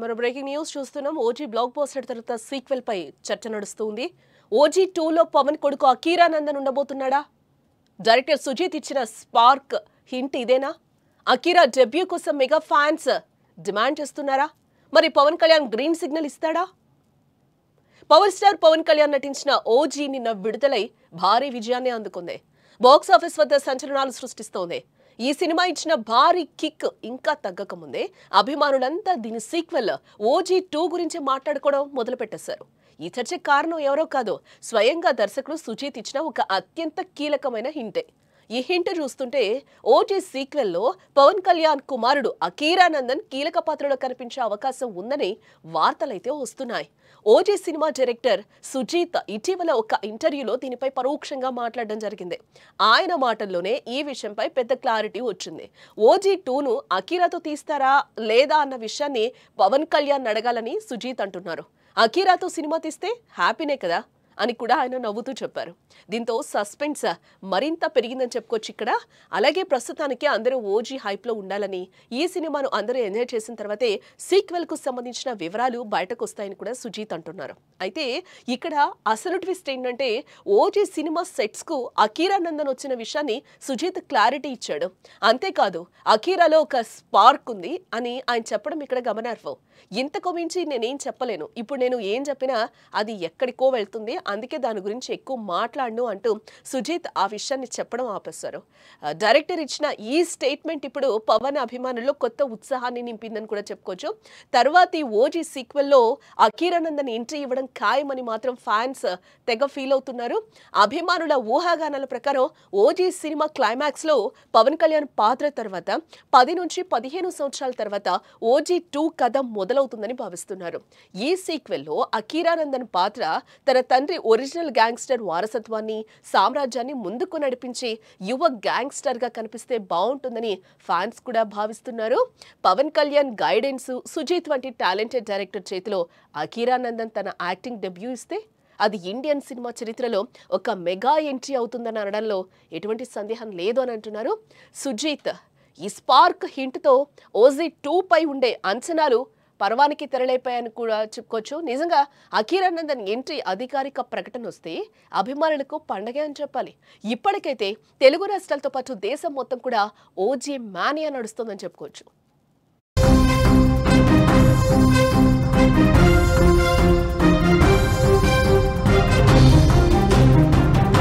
మరో breaking news చూస్తున్నాం. OG block buster తర్వాత సీక్వెల్ పై చర్చ నడుస్తుంది. ఓజీ 2లో పవన్ కొడుకు అకీరానందన్ ఉండబోతున్నాడా? డైరెక్టర్ సుజీత్ ఇచ్చిన స్పార్క్ హింట్ ఇదేనా? అకీరా డెబ్యూ కోసం మెగా ఫ్యాన్స్ డిమాండ్ చేస్తున్నారా? మరి పవన్ కళ్యాణ్ గ్రీన్ సిగ్నల్ ఇస్తాడా? పవర్ స్టార్ పవన్ కళ్యాణ్ నటించిన ఓజీ నిన్న విడుదలై భారీ విజయాన్ని అందుకుంది. బాక్స్ ఆఫీస్ వద్ద సంచలనాలు సృష్టిస్తోంది. ఈ సినిమా ఇచ్చిన భారీ కిక్ ఇంకా తగ్గకముందే అభిమానులంతా దీని సీక్వెల్ ఓజీ 2 గురించి మాట్లాడుకోవడం మొదలుపెట్టేశారు. ఈ చర్చకు కారణం ఎవరో కాదు, స్వయంగా దర్శకుడు సుజీత్ ఇచ్చిన ఒక అత్యంత కీలకమైన హింటే. ఈ హింట్ చూస్తుంటే ఓజీ సీక్వెల్లో పవన్ కళ్యాణ్ కుమారుడు అకీరానందన్ కీలక పాత్రలో కనిపించే అవకాశం ఉందని వార్తలైతే వస్తున్నాయి. ఓజీ సినిమా డైరెక్టర్ సుజీత్ ఇటీవల ఒక ఇంటర్వ్యూలో దీనిపై పరోక్షంగా మాట్లాడడం జరిగింది. ఆయన మాటల్లోనే ఈ విషయంపై పెద్ద క్లారిటీ వచ్చింది. ఓజీ 2ను అకీరాతో తీస్తారా లేదా అన్న విషయాన్ని పవన్ కళ్యాణ్ అడగాలని సుజీత్ అంటున్నారు. అకీరాతో సినిమా తీస్తే హ్యాపీనే కదా అని కూడా ఆయన నవ్వుతూ చెప్పారు. దీంతో సస్పెన్స్ మరింత పెరిగిందని చెప్పుకోవచ్చు ఇక్కడ. అలాగే ప్రస్తుతానికి అందరూ ఓజీ హైప్లో ఉండాలని, ఈ సినిమాను అందరూ ఎంజాయ్ చేసిన తర్వాతే సీక్వెల్కు సంబంధించిన వివరాలు బయటకు వస్తాయని కూడా సుజీత్ అంటున్నారు. అయితే ఇక్కడ అసలు ట్విస్ట్ ఏంటంటే ఓజీ సినిమా సెట్స్కు అకీరానందన్ వచ్చిన విషయాన్ని సుజీత్ క్లారిటీ ఇచ్చాడు. అంతేకాదు అకీరాలో ఒక స్పార్క్ ఉంది అని ఆయన చెప్పడం ఇక్కడ గమనార్హం. ఇంతకు మించి నేనేం చెప్పలేను, ఇప్పుడు నేను ఏం చెప్పినా అది ఎక్కడికో వెళ్తుంది, అందుకే దాని గురించి ఎక్కువ మాట్లాడను అంటూ సుజీత్ ఆ విషయాన్ని చెప్పడం ఆపేశారు. డైరెక్టర్ ఇచ్చిన ఈ స్టేట్మెంట్ ఇప్పుడు పవన్ అభిమానుల్లో కొత్త ఉత్సాహాన్ని నింపిందని కూడా చెప్పుకోవచ్చు. తర్వాతి ఓజీ సీక్వెల్లో అకీరానందన్ ఎంట్రీ ఇవ్వడం ఖాయమని మాత్రం ఫ్యాన్స్ తెగ ఫీల్ అవుతున్నారు. అభిమానుల ఊహాగానాల ప్రకారం ఓజీ సినిమా క్లైమాక్స్ లో పవన్ కళ్యాణ్ పాత్ర తర్వాత 10 నుంచి 15 సంవత్సరాల తర్వాత ఓజీ 2 కథ మొదలవుతుందని భావిస్తున్నారు. ఈ సీక్వెల్లో అకీరానందన్ పాత్ర తన తండ్రి ఒరిజినల్ గ్యాంగ్స్టర్ వారసత్వాన్ని, సామ్రాజ్యాన్ని ముందుకు నడిపించి యువ గ్యాంగ్స్టర్ గా కనిపిస్తే బాగుంటుందని ఫ్యాన్స్ కూడా భావిస్తున్నారు. పవన్ కళ్యాణ్ గైడెన్స్, సుజీత్ వంటి టాలెంటెడ్ డైరెక్టర్ చేతిలో అకీరానందన్ తన యాక్టింగ్ డెబ్యూ ఇస్తే అది ఇండియన్ సినిమా చరిత్రలో ఒక మెగా ఎంట్రీ అవుతుందని అనడంలో ఎటువంటి సందేహం లేదు అని అంటున్నారు సుజీత్. ఈ స్పార్క్ హింట్తో ఓజీ 2 పై ఉండే అంచనాలు పర్వానికి తెరలేపాయని కూడా చెప్పుకోవచ్చు. నిజంగా అకీరానందన్ ఎంట్రీ అధికారిక ప్రకటన వస్తే అభిమానులకు పండగే అని చెప్పాలి. ఇప్పటికైతే తెలుగు రాష్ట్రాలతో పాటు దేశం మొత్తం కూడా ఓజీ మానియా నడుస్తుందని చెప్పుకోవచ్చు.